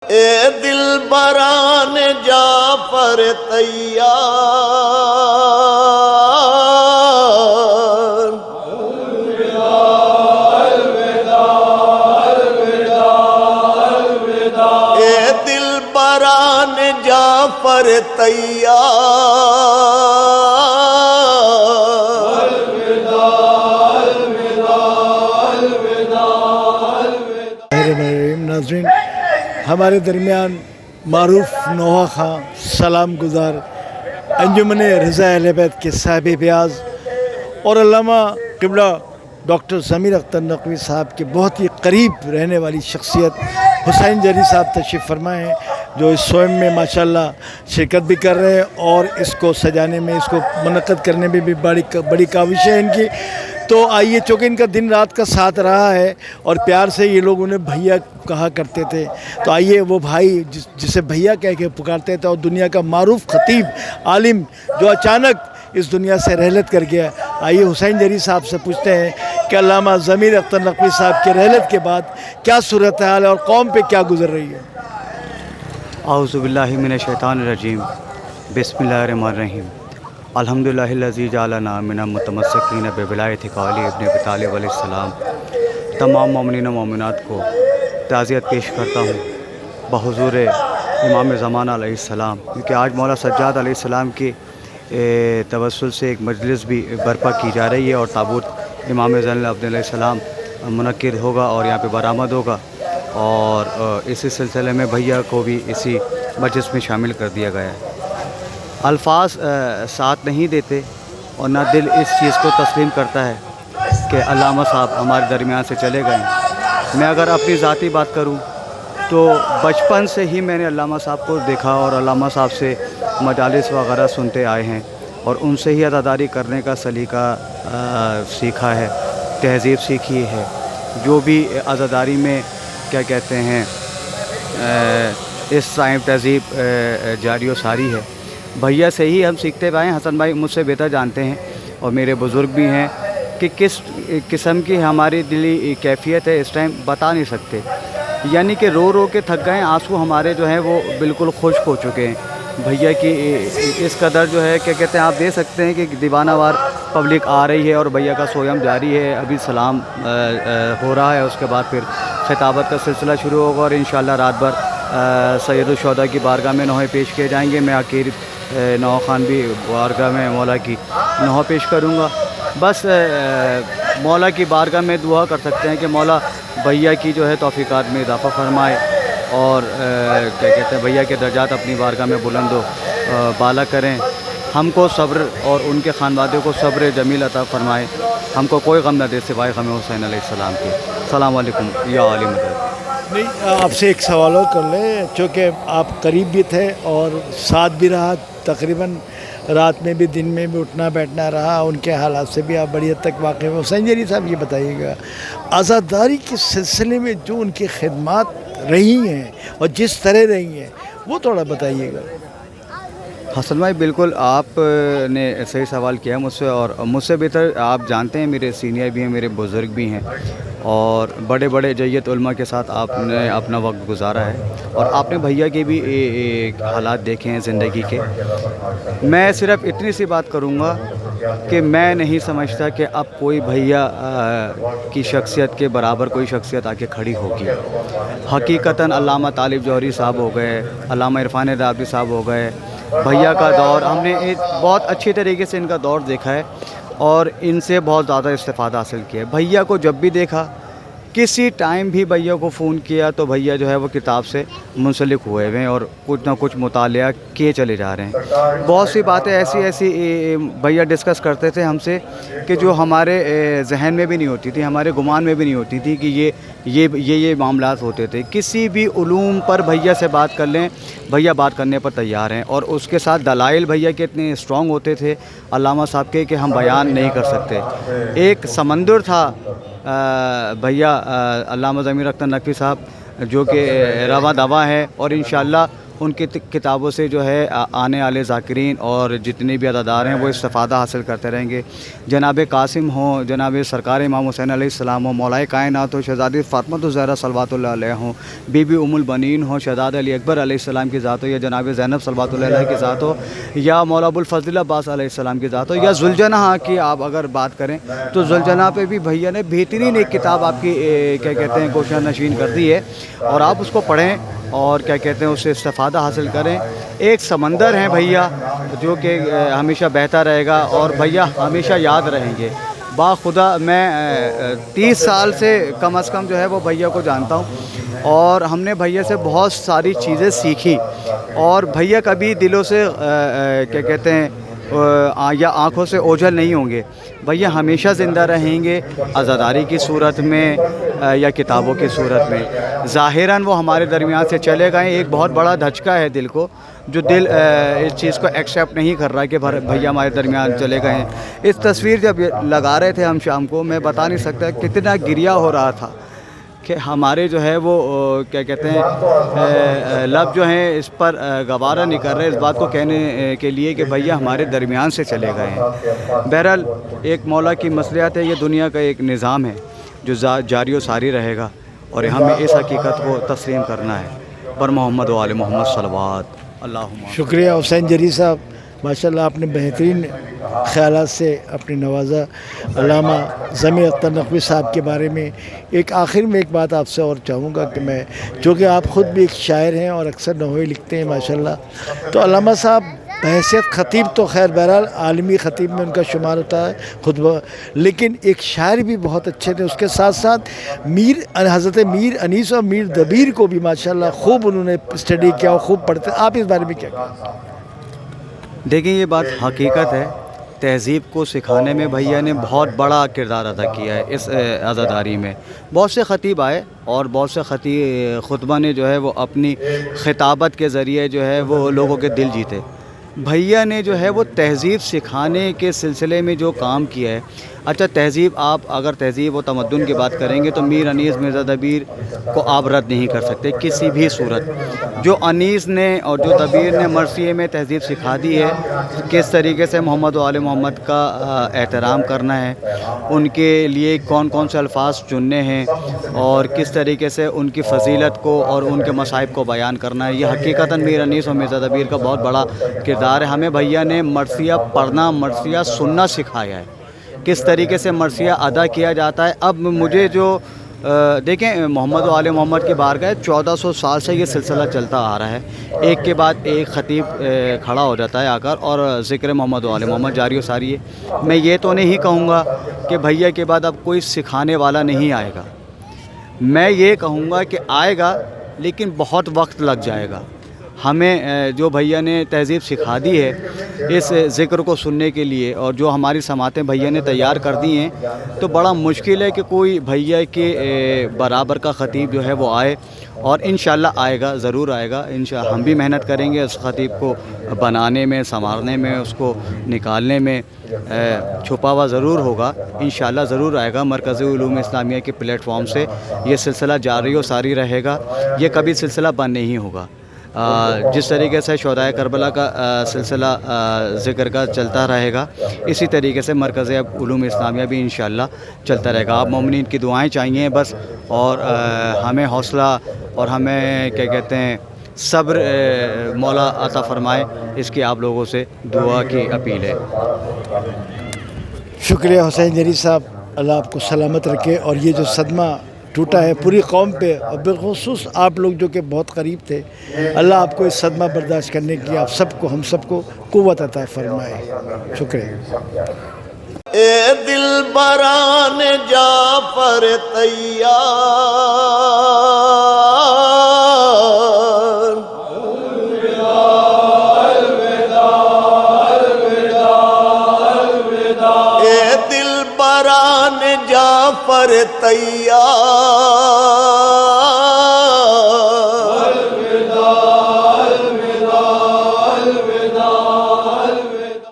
اے دل بران جعفر تیار، اے دل بران جعفر تیار، ناظرین، ہمارے درمیان معروف نوحہ خاں، سلام گزار، انجمن رضا اہل بیت کے صاحب بیاض اور علامہ قبلہ ڈاکٹر ضمیر اختر نقوی صاحب کے بہت ہی قریب رہنے والی شخصیت حسین جری صاحب تشریف فرما ہیں، جو اس سوئم میں ماشاءاللہ شرکت بھی کر رہے ہیں اور اس کو سجانے میں، اس کو منعقد کرنے میں بھی بڑی کاوش ہے ان کی۔ تو آئیے، چونکہ ان کا دن رات کا ساتھ رہا ہے اور پیار سے یہ لوگ انہیں بھیا کہا کرتے تھے، تو آئیے وہ بھائی جسے بھیا کہہ کے پکارتے تھے اور دنیا کا معروف خطیب عالم جو اچانک اس دنیا سے رحلت کر گیا، آئیے حسین جری صاحب سے پوچھتے ہیں کہ علامہ ضمیر اختر نقوی صاحب کی رحلت کے بعد کیا صورتحال ہے اور قوم پہ کیا گزر رہی ہے۔ اعوذ باللہ من الشیطان الرجیم، بسم اللہ الرحمن الرحیم۔ الحمدللہ الذی جعلنا من المتمسکین بولایت علی ابن ابی طالب علیہ السلام۔ تمام مومنین و مومنات کو تعزیت پیش کرتا ہوں بحضور امام زمانہ علیہ السلام، کیونکہ آج مولا سجاد علیہ السلام کے توسل سے ایک مجلس بھی برپا کی جا رہی ہے اور تابوت امام زین العابدین علیہ السلام منعقد ہوگا اور یہاں پہ برآمد ہوگا، اور اسی سلسلے میں بھیا کو بھی اسی مجلس میں شامل کر دیا گیا ہے۔ الفاظ ساتھ نہیں دیتے اور نہ دل اس چیز کو تسلیم کرتا ہے کہ علامہ صاحب ہمارے درمیان سے چلے گئے ہیں۔ میں اگر اپنی ذاتی بات کروں تو بچپن سے ہی میں نے علامہ صاحب کو دیکھا اور علامہ صاحب سے مجالس وغیرہ سنتے آئے ہیں اور ان سے ہی عزاداری کرنے کا سلیقہ سیکھا ہے، تہذیب سیکھی ہے، جو بھی عزاداری میں کیا کہتے ہیں اس ٹائم تہذیب جاری و ساری ہے، بھیا سے ہی ہم سیکھتے آئے ہیں۔ حسن بھائی مجھ سے بہتر جانتے ہیں اور میرے بزرگ بھی ہیں کہ کس قسم کی ہماری دلی کیفیت ہے، اس ٹائم بتا نہیں سکتے، یعنی کہ رو رو کے تھک گئے ہیں، آنسو ہمارے جو ہیں وہ بالکل خشک ہو چکے ہیں۔ بھیا کی اس قدر جو ہے کیا کہتے ہیں، آپ دیکھ سکتے ہیں کہ دیوانہ وار پبلک آ رہی ہے اور بھیا کا سویم جاری ہے، ابھی سلام ہو رہا ہے، اس کے بعد پھر خطابت کا سلسلہ شروع ہوگا اور انشاءاللہ رات بھر سید الشہداء کی بارگاہ میں نوحے پیش کیے جائیں گے۔ میں عقیر نوحہ خان بھی بارگاہ میں مولا کی نوحہ پیش کروں گا۔ بس مولا کی بارگاہ میں دعا کر سکتے ہیں کہ مولا بھیا کی جو ہے توفیقات میں اضافہ فرمائے اور کیا کہتے ہیں بھیا کے درجات اپنی بارگاہ میں بلند و بالا کریں، ہم کو صبر اور ان کے خاندانوں کو صبر جمیل عطا فرمائے، ہم کو کوئی غم نہ دے سوائے غم حسین علیہ السلام کے۔ السلام علیکم یا علی مدد۔ نہیں، آپ سے ایک سوال اور کر لیں، چونکہ آپ قریب بھی تھے اور ساتھ بھی رہا، تقریباً رات میں بھی دن میں بھی اٹھنا بیٹھنا رہا، ان کے حالات سے بھی آپ بڑی حد تک واقف ہیں۔ حسین جری صاحب یہ بتائیے گا، عزاداری کے سلسلے میں جو ان کی خدمات رہی ہیں اور جس طرح رہی ہیں وہ تھوڑا بتائیے گا۔ حسن بھائی بالکل آپ نے صحیح سوال کیا مجھ سے، اور مجھ سے بہتر آپ جانتے ہیں، میرے سینئر بھی ہیں، میرے بزرگ بھی ہیں اور بڑے بڑے جیت علماء کے ساتھ آپ نے اپنا وقت گزارا ہے اور آپ نے بھیا کے بھی حالات دیکھے ہیں زندگی کے۔ میں صرف اتنی سی بات کروں گا کہ میں نہیں سمجھتا کہ اب کوئی بھیا کی شخصیت کے برابر کوئی شخصیت آ کے کھڑی ہوگی۔ حقیقتاً علامہ طالب جوہری صاحب ہو گئے، علامہ عرفان رابعی صاحب ہو گئے، بھیا کا دور ہم نے ایک بہت اچھی طریقے سے ان کا دور دیکھا ہے اور ان سے بہت زیادہ استفادہ حاصل کیا ہے۔ بھیا کو جب بھی دیکھا، کسی ٹائم بھی بھیا کو فون کیا تو بھیا جو ہے وہ کتاب سے منسلک ہوئے ہوئے ہیں اور کچھ نہ کچھ مطالعہ کیے چلے جا رہے ہیں۔ بہت سی باتیں ایسی بھیا ڈسکس کرتے تھے ہم سے کہ جو ہمارے ذہن میں بھی نہیں ہوتی تھی، ہمارے گمان میں بھی نہیں ہوتی تھی کہ یہ معاملات ہوتے تھے۔ کسی بھی علوم پر بھیا سے بات کر لیں، بھیا بات کرنے پر تیار ہیں اور اس کے ساتھ دلائل بھیا کے اتنے اسٹرانگ ہوتے تھے علامہ صاحب کے کہ ہم بیان نہیں کر سکتے۔ ایک سمندر تھا بھیا علامہ ضمیر اختر نقوی صاحب جو کہ رواں دواں ہے اور انشاءاللہ ان کی کتابوں سے جو ہے آنے والے ذاکرین اور جتنے بھی عزادار ہیں وہ استفادہ حاصل کرتے رہیں گے. جناب قاسم ہوں، جناب سرکار امام حسین علیہ السلام ہوں، مولا کائنات ہو شہزادی فاطمہ الزہرا صلوات اللہ علیہ ہوں، بی بی ام البنین ہوں، شہزادہ علی اکبر علیہ السلام کی ذات ہو، یا جناب زینب صلوات اللہ علیہ کی ذات ہو، یا مولا ابوالفضل عباس علیہ السلام کی ذات ہو، یا ذوالجناح کی آپ اگر بات کریں تو ذوالجناح پہ بھی بھیا نے بہترین ایک کتاب آپ کی کیا کہتے ہیں گوشہ نشین کر دی ہے، اور آپ اس کو پڑھیں اور کیا کہتے ہیں اس سے استفادہ حاصل کریں. ایک سمندر ہیں بھیا جو کہ ہمیشہ بہتا رہے گا اور بھیا ہمیشہ یاد رہیں گے. باخدا میں 30 سال سے کم از کم جو ہے وہ بھیا کو جانتا ہوں، اور ہم نے بھیا سے بہت ساری چیزیں سیکھی، اور بھیا کبھی دلوں سے کیا کہتے ہیں یا آنکھوں سے اوجھل نہیں ہوں گے. بھیا ہمیشہ زندہ رہیں گے عزاداری کی صورت میں یا کتابوں کی صورت میں. ظاہراً وہ ہمارے درمیان سے چلے گئے، ایک بہت بڑا دھچکا ہے دل کو، جو دل اس چیز کو ایکسیپٹ نہیں کر رہا کہ بھیا ہمارے درمیان چلے گئے ہیں. اس تصویر جب لگا رہے تھے ہم شام کو، میں بتا نہیں سکتا کتنا گریہ ہو رہا تھا کہ ہمارے جو ہے وہ کیا کہتے ہیں لب جو ہیں اس پر گوارا نہیں کر رہے اس بات کو کہنے کے لیے کہ بھیا ہمارے درمیان سے چلے گئے ہیں. بہرحال ایک مولا کی مصلحت ہے، یہ دنیا کا ایک نظام ہے جو جاری و ساری رہے گا، اور ہمیں اس حقیقت کو تسلیم کرنا ہے. پر محمد و آل محمد صلوات اللہم. شکریہ حسین جری صاحب، ماشاءاللہ آپ نے بہترین خیالات سے اپنے نوازا. علامہ ضمیر اختر نقوی صاحب کے بارے میں ایک آخر میں ایک بات آپ سے اور چاہوں گا کہ میں، چونکہ آپ خود بھی ایک شاعر ہیں اور اکثر نوحے لکھتے ہیں ماشاءاللہ، تو علامہ صاحب بحیثیت خطیب تو خیر بہرحال عالمی خطیب میں ان کا شمار ہوتا ہے خطبہ، لیکن ایک شاعر بھی بہت اچھے تھے. اس کے ساتھ ساتھ حضرت میر انیس اور میر دبیر کو بھی ماشاءاللہ خوب انہوں نے اسٹڈی کیا اور خوب پڑھتے. آپ اس بارے میں کیا کہیں؟ دیکھیں یہ بات حقیقت ہے، تہذیب کو سکھانے میں بھیا نے بہت بڑا کردار ادا کیا ہے. اس عزاداری میں بہت سے خطیب آئے اور بہت سے خطبہ نے جو ہے وہ اپنی خطابت کے ذریعے جو ہے وہ لوگوں کے دل جیتے. بھیا نے جو ہے وہ تہذیب سکھانے کے سلسلے میں جو کام کیا ہے. اچھا تہذیب، آپ اگر تہذیب و تمدن کی بات کریں گے تو میر انیس مرزا دبیر کو آپ رد نہیں کر سکتے کسی بھی صورت. جو انیس نے اور جو دبیر نے مرثیے میں تہذیب سکھا دی ہے، کس طریقے سے محمد و آل محمد کا احترام کرنا ہے، ان کے لیے کون کون سے الفاظ چننے ہیں، اور کس طریقے سے ان کی فضیلت کو اور ان کے مصائب کو بیان کرنا ہے، یہ حقیقتاً میر انیس اور مرزا دبیر کا بہت بڑا کردار ہے. ہمیں بھیا نے مرثیہ پڑھنا، مرثیہ سننا سکھایا ہے، کس طریقے سے مرثیہ ادا کیا جاتا ہے. اب مجھے جو دیکھیں محمد و آل محمد کی بارگاہ 1400 سال سے یہ سلسلہ چلتا آ رہا ہے. ایک کے بعد ایک خطیب کھڑا ہو جاتا ہے آ کر اور ذکر محمد و آل محمد جاری و ساری ہے. میں یہ تو نہیں کہوں گا کہ بھیا کے بعد اب کوئی سکھانے والا نہیں آئے گا، میں یہ کہوں گا کہ آئے گا لیکن بہت وقت لگ جائے گا. ہمیں جو بھیا نے تہذیب سکھا دی ہے اس ذکر کو سننے کے لیے، اور جو ہماری سماعتیں بھیا نے تیار کر دی ہیں، تو بڑا مشکل ہے کہ کوئی بھیا کے برابر کا خطیب جو ہے وہ آئے. اور انشاءاللہ آئے گا، ضرور آئے گا انشاءاللہ. ہم بھی محنت کریں گے اس خطیب کو بنانے میں، سنوارنے میں، اس کو نکالنے میں. چھپا ہوا ضرور ہوگا، انشاءاللہ ضرور آئے گا. مرکزی علوم اسلامیہ کے پلیٹ فارم سے یہ سلسلہ جاری و ساری رہے گا، یہ کبھی سلسلہ بند نہیں ہوگا. جس طریقے سے شہدائے کربلا کا سلسلہ ذکر کا چلتا رہے گا، اسی طریقے سے مرکز علوم اسلامیہ بھی انشاءاللہ چلتا رہے گا. آپ مومنین کی دعائیں چاہیے بس، اور ہمیں حوصلہ اور ہمیں کیا کہتے ہیں صبر مولا عطا فرمائے، اس کی آپ لوگوں سے دعا کی اپیل ہے. شکریہ حسین جری صاحب، اللہ آپ کو سلامت رکھے. اور یہ جو صدمہ ٹوٹا ہے پوری قوم پہ، اور بالخصوص آپ لوگ جو کہ بہت قریب تھے، اللہ آپ کو اس صدمہ برداشت کرنے کی آپ سب کو، ہم سب کو قوت عطا فرمائے. شکریہ. اے دل بران جعفر تیار، اے دل بران جعفر تیار،